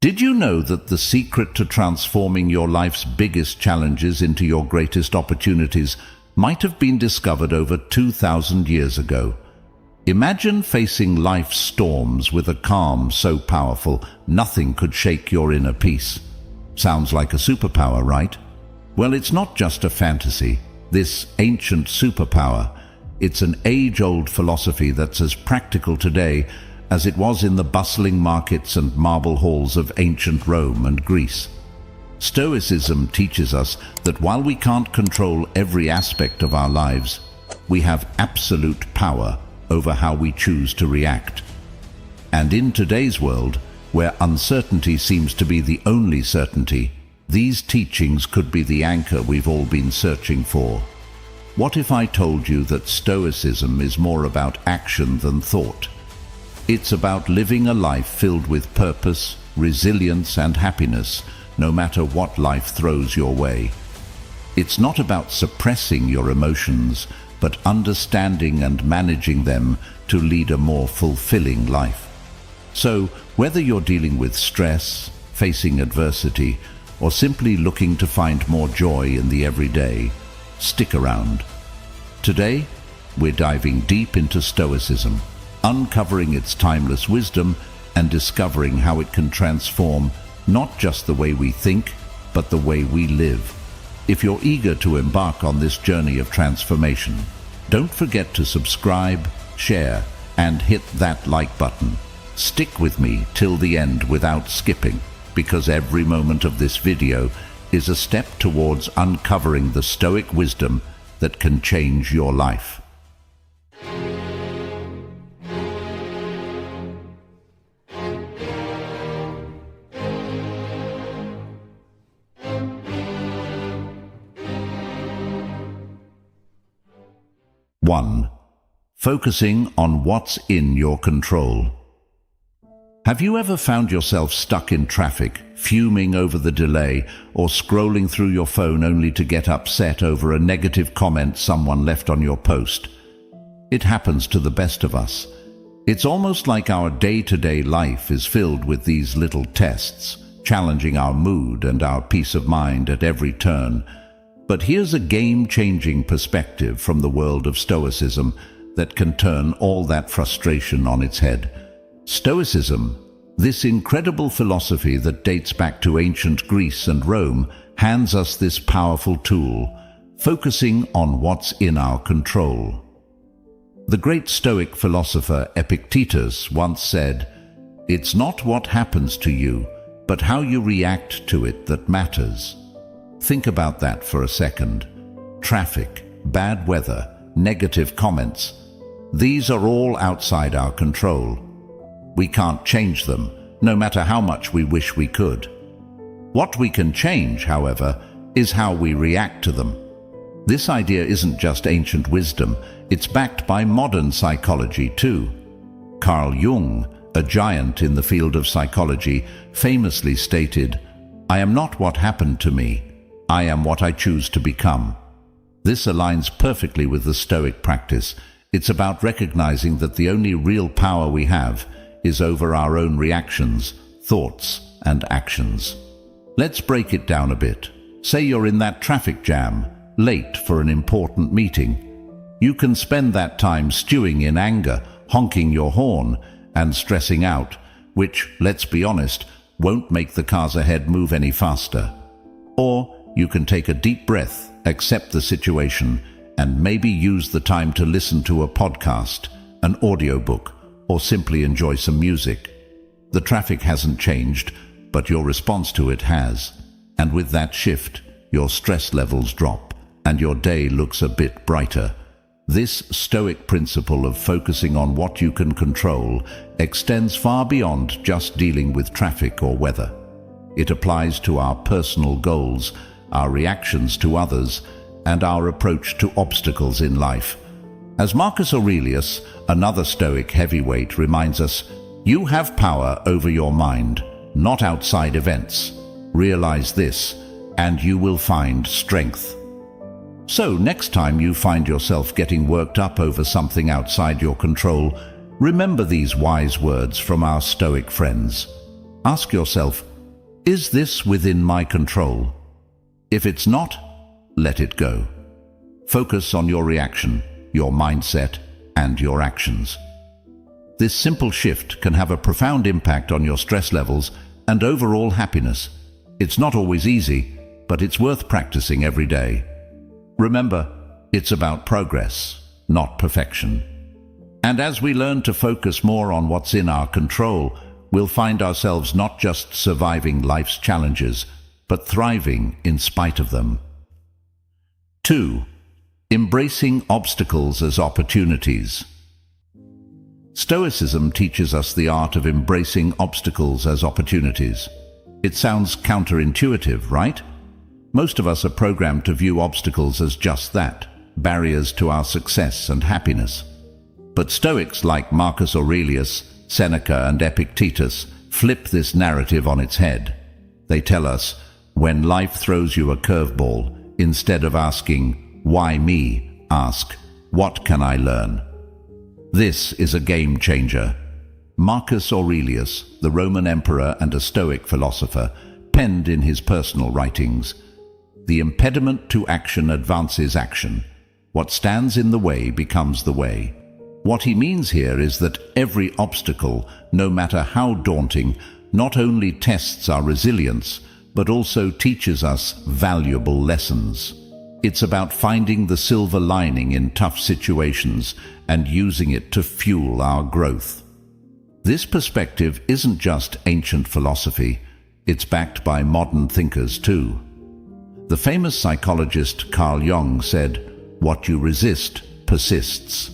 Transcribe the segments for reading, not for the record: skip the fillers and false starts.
Did you know that the secret to transforming your life's biggest challenges into your greatest opportunities might have been discovered over 2,000 years ago? Imagine facing life's storms with a calm so powerful nothing could shake your inner peace. Sounds like a superpower, right? Well, it's not just a fantasy. This ancient superpower, it's an age-old philosophy that's as practical today as it was in the bustling markets and marble halls of ancient Rome and Greece. Stoicism teaches us that while we can't control every aspect of our lives, we have absolute power over how we choose to react. And in today's world, where uncertainty seems to be the only certainty, these teachings could be the anchor we've all been searching for. What if I told you that Stoicism is more about action than thought? It's about living a life filled with purpose, resilience, and happiness, no matter what life throws your way. It's not about suppressing your emotions, but understanding and managing them to lead a more fulfilling life. So, whether you're dealing with stress, facing adversity, or simply looking to find more joy in the everyday, stick around. Today, we're diving deep into Stoicism, uncovering its timeless wisdom and discovering how it can transform not just the way we think, but the way we live. If you're eager to embark on this journey of transformation, don't forget to subscribe, share, and hit that like button. Stick with me till the end without skipping, because every moment of this video is a step towards uncovering the Stoic wisdom that can change your life. One, focusing on what's in your control. Have you ever found yourself stuck in traffic, fuming over the delay, or scrolling through your phone only to get upset over a negative comment someone left on your post? It happens to the best of us. It's almost like our day-to-day life is filled with these little tests, challenging our mood and our peace of mind at every turn. But here's a game-changing perspective from the world of Stoicism that can turn all that frustration on its head. Stoicism, this incredible philosophy that dates back to ancient Greece and Rome, hands us this powerful tool, focusing on what's in our control. The great Stoic philosopher Epictetus once said, "It's not what happens to you, but how you react to it that matters." Think about that for a second. Traffic, bad weather, negative comments. These are all outside our control. We can't change them, no matter how much we wish we could. What we can change, however, is how we react to them. This idea isn't just ancient wisdom, it's backed by modern psychology too. Carl Jung, a giant in the field of psychology, famously stated, "I am not what happened to me. I am what I choose to become." This aligns perfectly with the Stoic practice. It's about recognizing that the only real power we have is over our own reactions, thoughts, and actions. Let's break it down a bit. Say you're in that traffic jam, late for an important meeting. You can spend that time stewing in anger, honking your horn, and stressing out, which, let's be honest, won't make the cars ahead move any faster. Or you can take a deep breath, accept the situation, and maybe use the time to listen to a podcast, an audiobook, or simply enjoy some music. The traffic hasn't changed, but your response to it has. And with that shift, your stress levels drop, and your day looks a bit brighter. This Stoic principle of focusing on what you can control extends far beyond just dealing with traffic or weather. It applies to our personal goals, our reactions to others, and our approach to obstacles in life. As Marcus Aurelius, another Stoic heavyweight, reminds us, you have power over your mind, not outside events. Realize this, and you will find strength. So next time you find yourself getting worked up over something outside your control, remember these wise words from our Stoic friends. Ask yourself, Is this within my control? If it's not, let it go. Focus on your reaction, your mindset, and your actions. This simple shift can have a profound impact on your stress levels and overall happiness. It's not always easy, but it's worth practicing every day. Remember, it's about progress, not perfection. And as we learn to focus more on what's in our control, we'll find ourselves not just surviving life's challenges, but thriving in spite of them. 2. Embracing obstacles as opportunities. Stoicism teaches us the art of embracing obstacles as opportunities. It sounds counterintuitive, right? Most of us are programmed to view obstacles as just that, barriers to our success and happiness. But Stoics like Marcus Aurelius, Seneca, and Epictetus flip this narrative on its head. They tell us, when life throws you a curveball, instead of asking, "Why me?" ask, "What can I learn?" This is a game changer. Marcus Aurelius, the Roman emperor and a Stoic philosopher, penned in his personal writings, "The impediment to action advances action. What stands in the way becomes the way." What he means here is that every obstacle, no matter how daunting, not only tests our resilience, but also teaches us valuable lessons. It's about finding the silver lining in tough situations and using it to fuel our growth. This perspective isn't just ancient philosophy, it's backed by modern thinkers too. The famous psychologist Carl Jung said, "What you resist persists."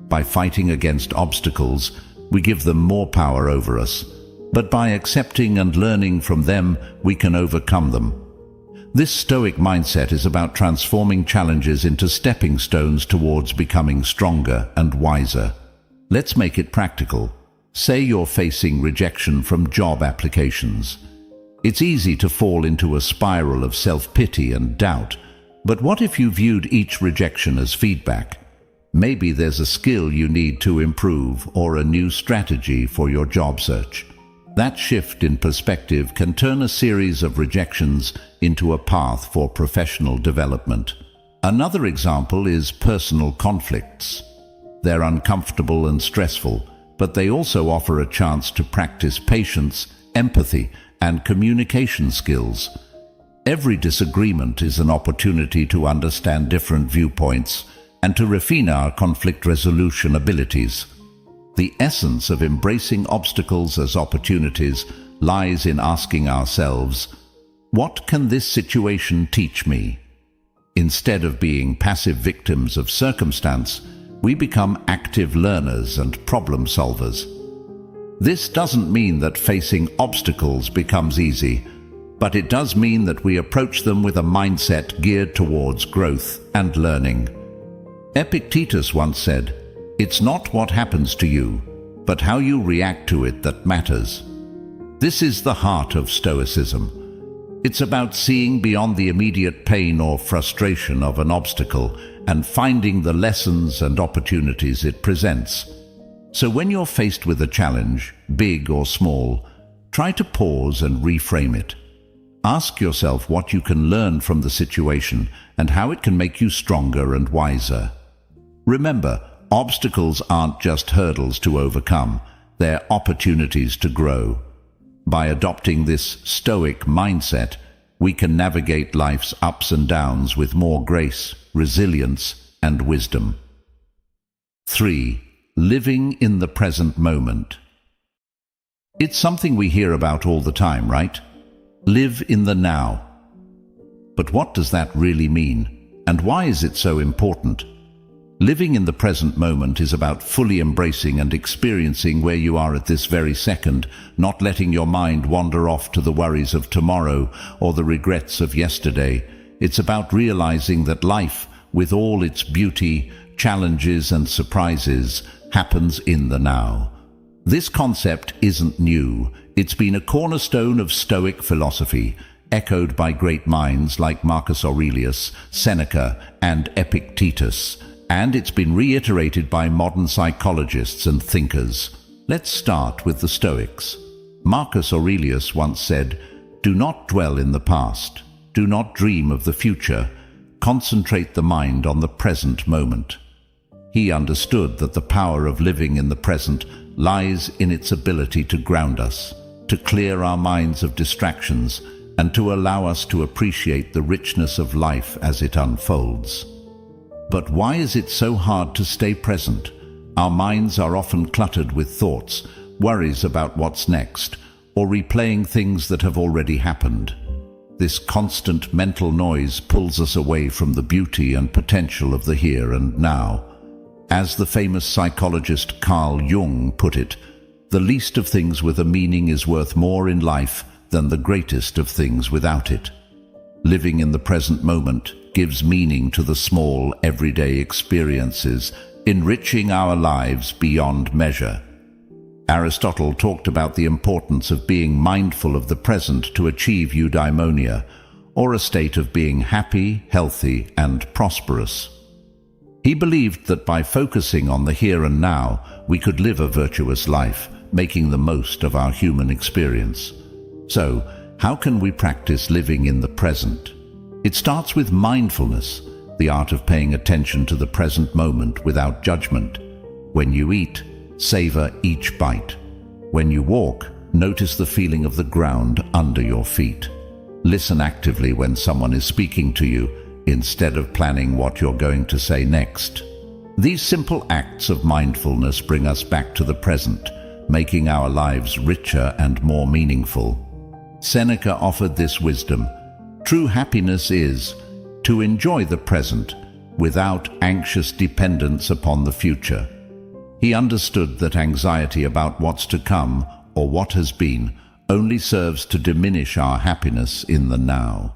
By fighting against obstacles, we give them more power over us, but by accepting and learning from them, we can overcome them. This Stoic mindset is about transforming challenges into stepping stones towards becoming stronger and wiser. Let's make it practical. Say you're facing rejection from job applications. It's easy to fall into a spiral of self-pity and doubt, but what if you viewed each rejection as feedback? Maybe there's a skill you need to improve or a new strategy for your job search. That shift in perspective can turn a series of rejections into a path for professional development. Another example is personal conflicts. They're uncomfortable and stressful, but they also offer a chance to practice patience, empathy, and communication skills. Every disagreement is an opportunity to understand different viewpoints and to refine our conflict resolution abilities. The essence of embracing obstacles as opportunities lies in asking ourselves, what can this situation teach me? Instead of being passive victims of circumstance, we become active learners and problem solvers. This doesn't mean that facing obstacles becomes easy, but it does mean that we approach them with a mindset geared towards growth and learning. Epictetus once said, "It's not what happens to you, but how you react to it that matters." This is the heart of Stoicism. It's about seeing beyond the immediate pain or frustration of an obstacle and finding the lessons and opportunities it presents. So when you're faced with a challenge, big or small, try to pause and reframe it. Ask yourself what you can learn from the situation and how it can make you stronger and wiser. Remember, obstacles aren't just hurdles to overcome, they're opportunities to grow. By adopting this Stoic mindset, we can navigate life's ups and downs with more grace, resilience, and wisdom. 3. Living in the present moment. It's something we hear about all the time, right? Live in the now. But what does that really mean? And why is it so important? Living in the present moment is about fully embracing and experiencing where you are at this very second, not letting your mind wander off to the worries of tomorrow or the regrets of yesterday. It's about realizing that life, with all its beauty, challenges and surprises, happens in the now. This concept isn't new. It's been a cornerstone of Stoic philosophy, echoed by great minds like Marcus Aurelius, Seneca, and Epictetus. And it's been reiterated by modern psychologists and thinkers. Let's start with the Stoics. Marcus Aurelius once said, Do not dwell in the past. Do not dream of the future. Concentrate the mind on the present moment. He understood that the power of living in the present lies in its ability to ground us, to clear our minds of distractions, and to allow us to appreciate the richness of life as it unfolds. But why is it so hard to stay present? Our minds are often cluttered with thoughts, worries about what's next, or replaying things that have already happened. This constant mental noise pulls us away from the beauty and potential of the here and now. As the famous psychologist Carl Jung put it, the least of things with a meaning is worth more in life than the greatest of things without it. Living in the present moment gives meaning to the small, everyday experiences, enriching our lives beyond measure. Aristotle talked about the importance of being mindful of the present to achieve eudaimonia, or a state of being happy, healthy, and prosperous. He believed that by focusing on the here and now, we could live a virtuous life, making the most of our human experience. So, how can we practice living in the present? It starts with mindfulness, the art of paying attention to the present moment without judgment. When you eat, savor each bite. When you walk, notice the feeling of the ground under your feet. Listen actively when someone is speaking to you, instead of planning what you're going to say next. These simple acts of mindfulness bring us back to the present, making our lives richer and more meaningful. Seneca offered this wisdom: true happiness is to enjoy the present without anxious dependence upon the future. He understood that anxiety about what's to come or what has been only serves to diminish our happiness in the now.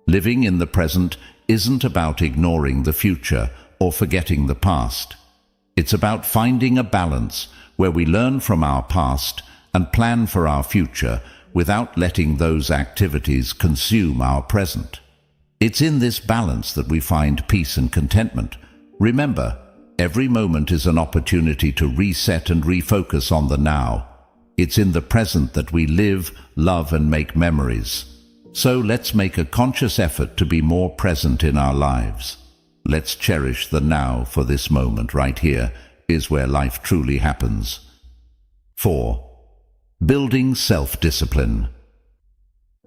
Living in the present isn't about ignoring the future or forgetting the past. It's about finding a balance where we learn from our past and plan for our future without letting those activities consume our present. It's in this balance that we find peace and contentment. Remember, every moment is an opportunity to reset and refocus on the now. It's in the present that we live, love, and make memories. So let's make a conscious effort to be more present in our lives. Let's cherish the now, for this moment right here is where life truly happens. 4. Building self-discipline.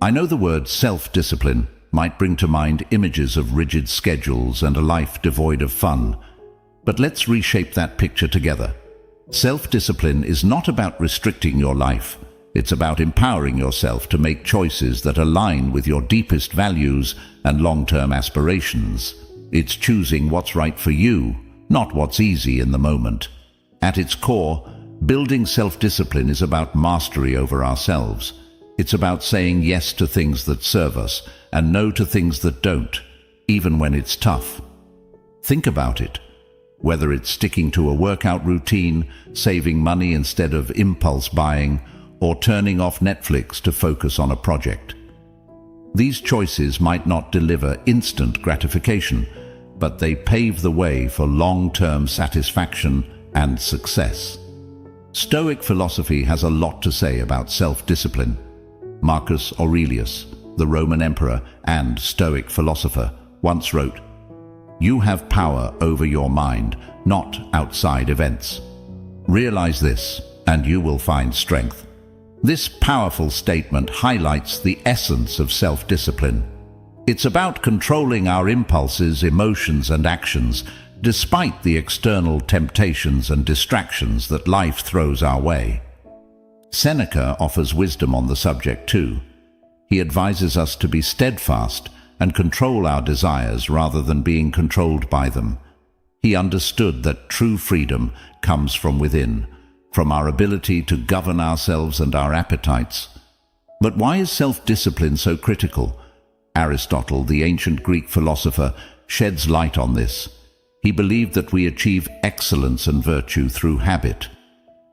I know the word self-discipline might bring to mind images of rigid schedules and a life devoid of fun, but let's reshape that picture together. Self-discipline is not about restricting your life. It's about empowering yourself to make choices that align with your deepest values and long-term aspirations. It's choosing what's right for you, not what's easy in the moment. At its core, building self-discipline is about mastery over ourselves. It's about saying yes to things that serve us and no to things that don't, even when it's tough. Think about it. Whether it's sticking to a workout routine, saving money instead of impulse buying, or turning off Netflix to focus on a project. These choices might not deliver instant gratification, but they pave the way for long-term satisfaction and success. Stoic philosophy has a lot to say about self-discipline. Marcus Aurelius, the Roman emperor and Stoic philosopher, once wrote, "You have power over your mind, not outside events. Realize this, and you will find strength." This powerful statement highlights the essence of self-discipline. It's about controlling our impulses, emotions, and actions, despite the external temptations and distractions that life throws our way. Seneca offers wisdom on the subject too. He advises us to be steadfast and control our desires rather than being controlled by them. He understood that true freedom comes from within, from our ability to govern ourselves and our appetites. But why is self-discipline so critical? Aristotle, the ancient Greek philosopher, sheds light on this. He believed that we achieve excellence and virtue through habit.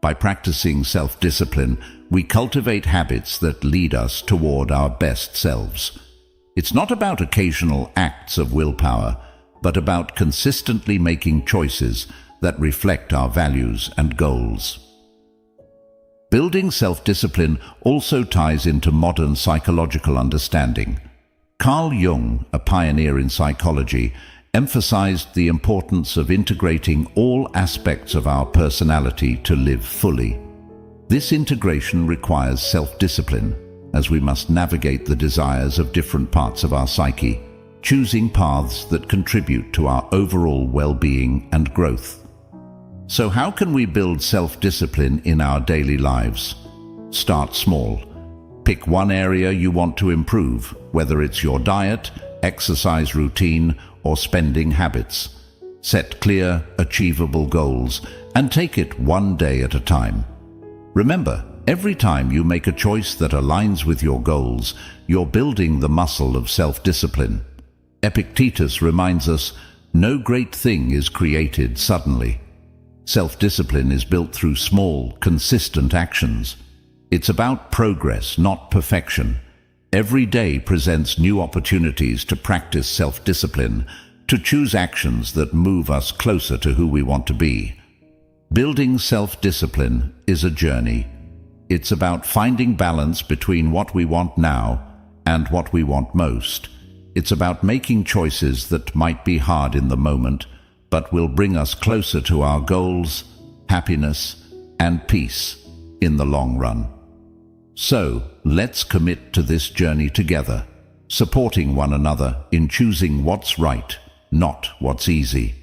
By practicing self-discipline, we cultivate habits that lead us toward our best selves. It's not about occasional acts of willpower, but about consistently making choices that reflect our values and goals. Building self-discipline also ties into modern psychological understanding. Carl Jung, a pioneer in psychology, emphasized the importance of integrating all aspects of our personality to live fully. This integration requires self-discipline, as we must navigate the desires of different parts of our psyche, choosing paths that contribute to our overall well-being and growth. So how can we build self-discipline in our daily lives? Start small. Pick one area you want to improve, whether it's your diet, exercise routine, or spending habits. Set clear, achievable goals and take it one day at a time. Remember, every time you make a choice that aligns with your goals, you're building the muscle of self-discipline. Epictetus reminds us, no great thing is created suddenly. Self-discipline is built through small, consistent actions. It's about progress, not perfection. Every day presents new opportunities to practice self-discipline, to choose actions that move us closer to who we want to be. Building self-discipline is a journey. It's about finding balance between what we want now and what we want most. It's about making choices that might be hard in the moment, but will bring us closer to our goals, happiness, and peace in the long run. So, let's commit to this journey together, supporting one another in choosing what's right, not what's easy.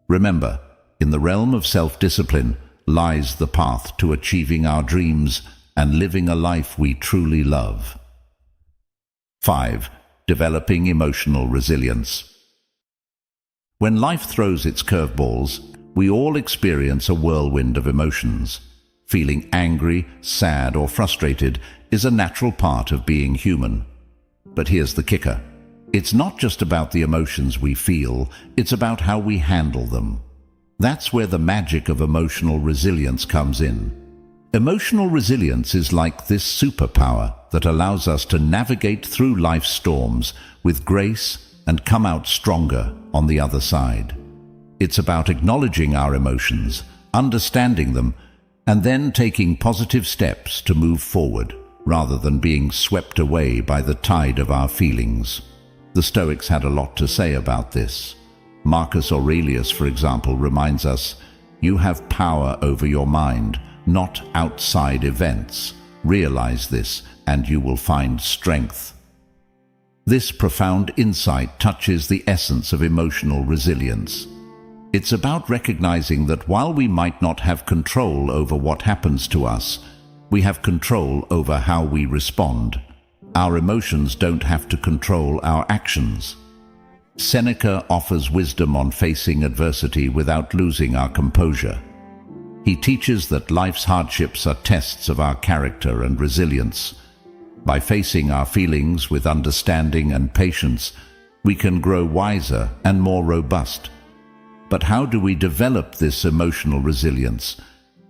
Remember, in the realm of self-discipline lies the path to achieving our dreams and living a life we truly love. 5. Developing emotional resilience. When life throws its curveballs, we all experience a whirlwind of emotions. Feeling angry, sad, or frustrated is a natural part of being human. But here's the kicker. It's not just about the emotions we feel, it's about how we handle them. That's where the magic of emotional resilience comes in. Emotional resilience is like this superpower that allows us to navigate through life's storms with grace and come out stronger on the other side. It's about acknowledging our emotions, understanding them, and then taking positive steps to move forward, rather than being swept away by the tide of our feelings. The Stoics had a lot to say about this. Marcus Aurelius, for example, reminds us, "You have power over your mind, not outside events. Realize this, and you will find strength." This profound insight touches the essence of emotional resilience. It's about recognizing that while we might not have control over what happens to us, we have control over how we respond. Our emotions don't have to control our actions. Seneca offers wisdom on facing adversity without losing our composure. He teaches that life's hardships are tests of our character and resilience. By facing our feelings with understanding and patience, we can grow wiser and more robust. But how do we develop this emotional resilience?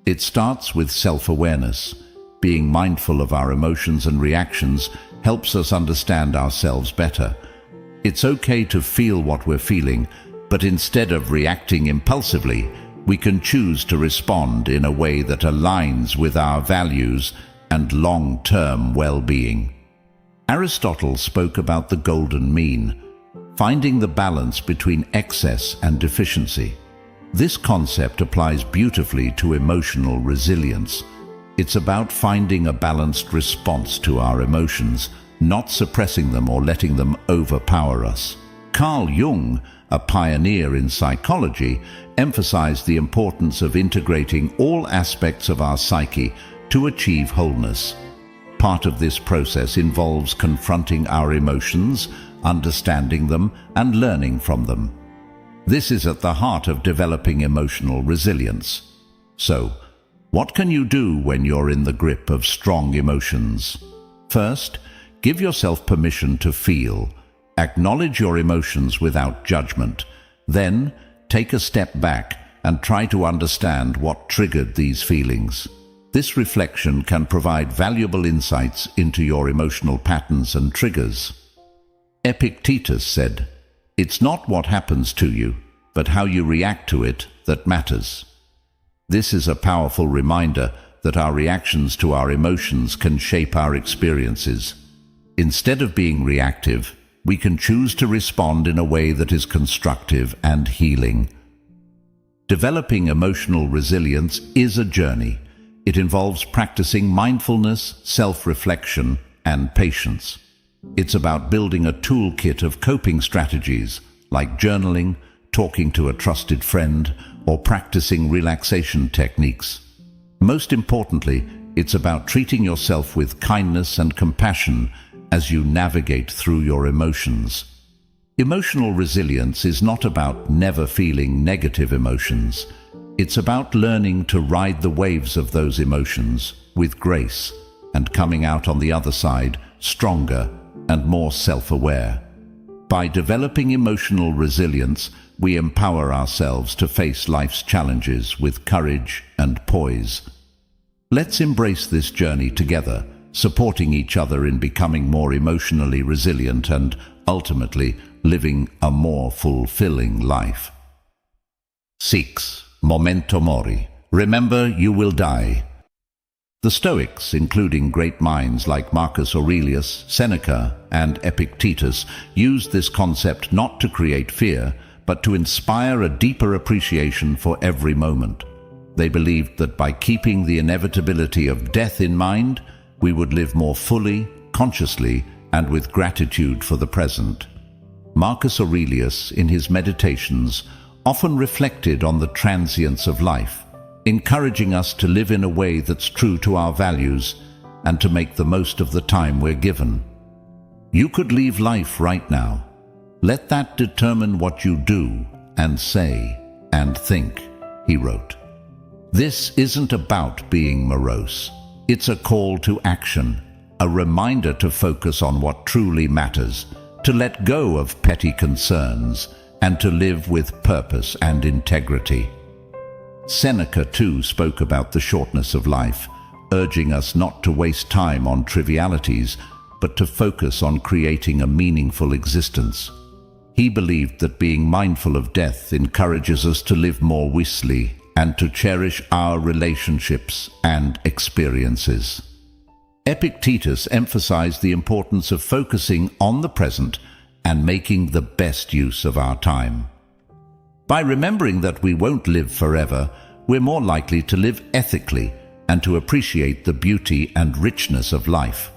It starts with self-awareness. Being mindful of our emotions and reactions helps us understand ourselves better. It's okay to feel what we're feeling, but instead of reacting impulsively, we can choose to respond in a way that aligns with our values and long-term well-being. Aristotle spoke about the golden mean, finding the balance between excess and deficiency. This concept applies beautifully to emotional resilience. It's about finding a balanced response to our emotions, not suppressing them or letting them overpower us. Carl Jung, a pioneer in psychology, emphasized the importance of integrating all aspects of our psyche to achieve wholeness. Part of this process involves confronting our emotions, understanding them, and learning from them. This is at the heart of developing emotional resilience. So, what can you do when you're in the grip of strong emotions? First, give yourself permission to feel. Acknowledge your emotions without judgment. Then, take a step back and try to understand what triggered these feelings. This reflection can provide valuable insights into your emotional patterns and triggers. Epictetus said, "It's not what happens to you, but how you react to it that matters." This is a powerful reminder that our reactions to our emotions can shape our experiences. Instead of being reactive, we can choose to respond in a way that is constructive and healing. Developing emotional resilience is a journey. It involves practicing mindfulness, self-reflection, and patience. It's about building a toolkit of coping strategies like journaling, talking to a trusted friend, or practicing relaxation techniques. Most importantly, it's about treating yourself with kindness and compassion as you navigate through your emotions. Emotional resilience is not about never feeling negative emotions. It's about learning to ride the waves of those emotions with grace and coming out on the other side stronger and more self-aware. By developing emotional resilience, we empower ourselves to face life's challenges with courage and poise. Let's embrace this journey together, supporting each other in becoming more emotionally resilient and, ultimately, living a more fulfilling life. 6. Memento mori. Remember, you will die. The Stoics, including great minds like Marcus Aurelius, Seneca, and Epictetus, used this concept not to create fear, but to inspire a deeper appreciation for every moment. They believed that by keeping the inevitability of death in mind, we would live more fully, consciously, and with gratitude for the present. Marcus Aurelius, in his meditations, often reflected on the transience of life, encouraging us to live in a way that's true to our values and to make the most of the time we're given. You could leave life right now. Let that determine what you do and say and think, he wrote. This isn't about being morose. It's a call to action, a reminder to focus on what truly matters, to let go of petty concerns, and to live with purpose and integrity. Seneca too spoke about the shortness of life, urging us not to waste time on trivialities, but to focus on creating a meaningful existence. He believed that being mindful of death encourages us to live more wisely and to cherish our relationships and experiences. Epictetus emphasized the importance of focusing on the present and making the best use of our time. By remembering that we won't live forever, we're more likely to live ethically and to appreciate the beauty and richness of life.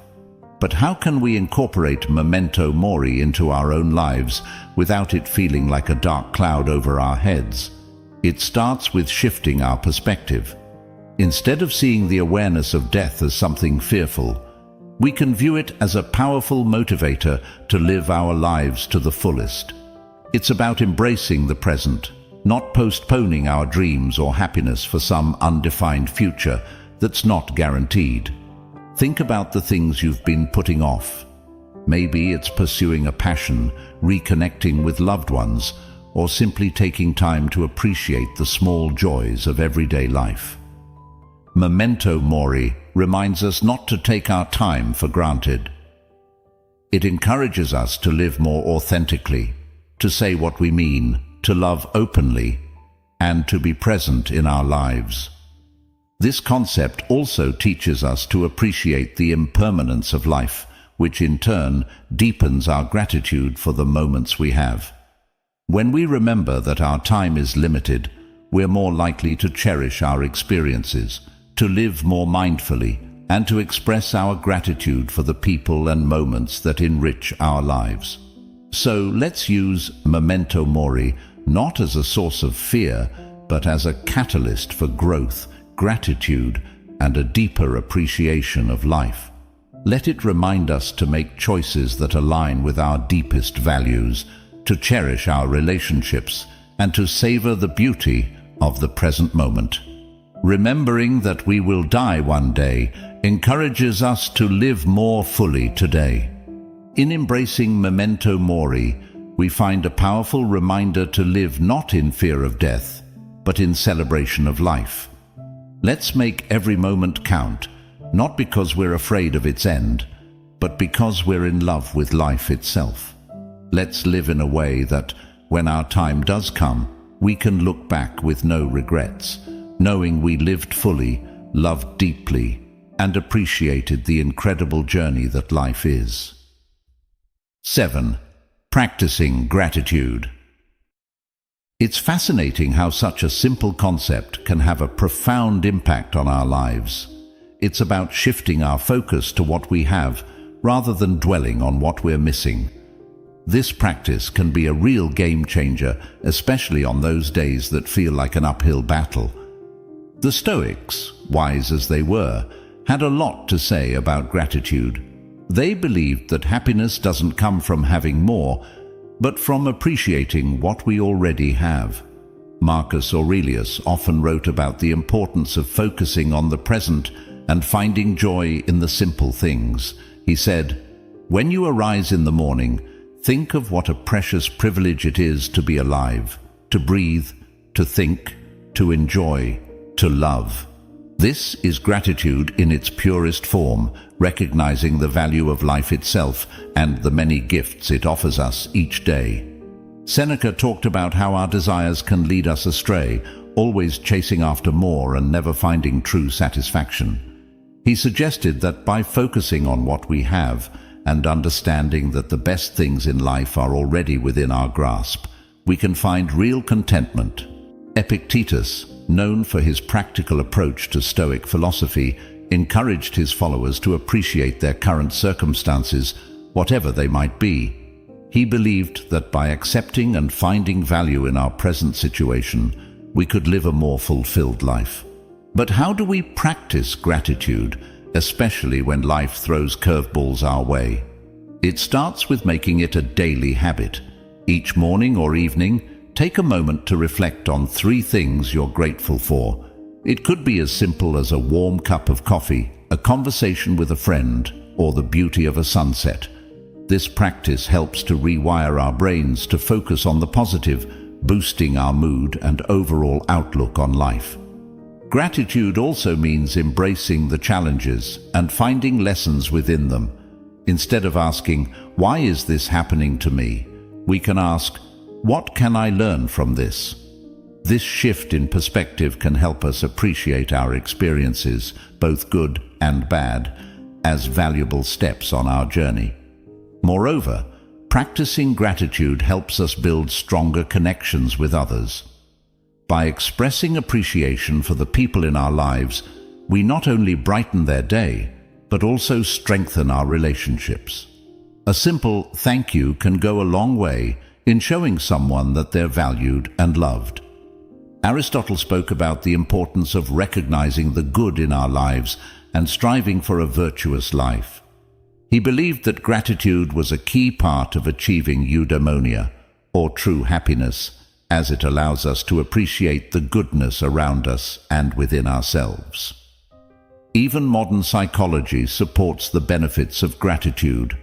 But how can we incorporate memento mori into our own lives without it feeling like a dark cloud over our heads? It starts with shifting our perspective. Instead of seeing the awareness of death as something fearful, we can view it as a powerful motivator to live our lives to the fullest. It's about embracing the present, not postponing our dreams or happiness for some undefined future that's not guaranteed. Think about the things you've been putting off. Maybe it's pursuing a passion, reconnecting with loved ones, or simply taking time to appreciate the small joys of everyday life. Memento mori reminds us not to take our time for granted. It encourages us to live more authentically, to say what we mean, to love openly, and to be present in our lives. This concept also teaches us to appreciate the impermanence of life, which in turn deepens our gratitude for the moments we have. When we remember that our time is limited, we're more likely to cherish our experiences, to live more mindfully, and to express our gratitude for the people and moments that enrich our lives. So let's use memento mori not as a source of fear, but as a catalyst for growth, gratitude, and a deeper appreciation of life. Let it remind us to make choices that align with our deepest values, to cherish our relationships, and to savor the beauty of the present moment. Remembering that we will die one day encourages us to live more fully today. In embracing memento mori, we find a powerful reminder to live not in fear of death, but in celebration of life. Let's make every moment count, not because we're afraid of its end, but because we're in love with life itself. Let's live in a way that, when our time does come, we can look back with no regrets, knowing we lived fully, loved deeply, and appreciated the incredible journey that life is. 7. Practicing gratitude. It's fascinating how such a simple concept can have a profound impact on our lives. It's about shifting our focus to what we have rather than dwelling on what we're missing. This practice can be a real game changer, especially on those days that feel like an uphill battle. The Stoics, wise as they were, had a lot to say about gratitude. They believed that happiness doesn't come from having more, but from appreciating what we already have. Marcus Aurelius often wrote about the importance of focusing on the present and finding joy in the simple things. He said, "When you arise in the morning, think of what a precious privilege it is to be alive, to breathe, to think, to enjoy, to love." This is gratitude in its purest form, recognizing the value of life itself and the many gifts it offers us each day. Seneca talked about how our desires can lead us astray, always chasing after more and never finding true satisfaction. He suggested that by focusing on what we have and understanding that the best things in life are already within our grasp, we can find real contentment. Epictetus, known for his practical approach to Stoic philosophy, encouraged his followers to appreciate their current circumstances, whatever they might be. He believed that by accepting and finding value in our present situation, we could live a more fulfilled life. But how do we practice gratitude, especially when life throws curveballs our way? It starts with making it a daily habit. Each morning or evening, take a moment to reflect on 3 things you're grateful for. It could be as simple as a warm cup of coffee, a conversation with a friend, or the beauty of a sunset. This practice helps to rewire our brains to focus on the positive, boosting our mood and overall outlook on life. Gratitude also means embracing the challenges and finding lessons within them. Instead of asking, "Why is this happening to me?" we can ask, "What can I learn from this?" This shift in perspective can help us appreciate our experiences, both good and bad, as valuable steps on our journey. Moreover, practicing gratitude helps us build stronger connections with others. By expressing appreciation for the people in our lives, we not only brighten their day, but also strengthen our relationships. A simple thank you can go a long way in showing someone that they're valued and loved. Aristotle spoke about the importance of recognizing the good in our lives and striving for a virtuous life. He believed that gratitude was a key part of achieving eudaimonia, or true happiness, as it allows us to appreciate the goodness around us and within ourselves. Even modern psychology supports the benefits of gratitude.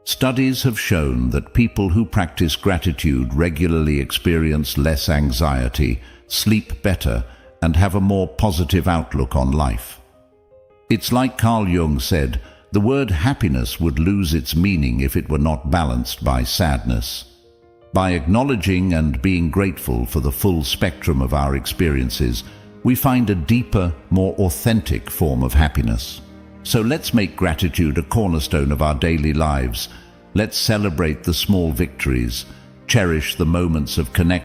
Studies have shown that people who practice gratitude regularly experience less anxiety, sleep better, and have a more positive outlook on life. It's like Carl Jung said, the word happiness would lose its meaning if it were not balanced by sadness. By acknowledging and being grateful for the full spectrum of our experiences, we find a deeper, more authentic form of happiness. So let's make gratitude a cornerstone of our daily lives. Let's celebrate the small victories, cherish the moments of connection,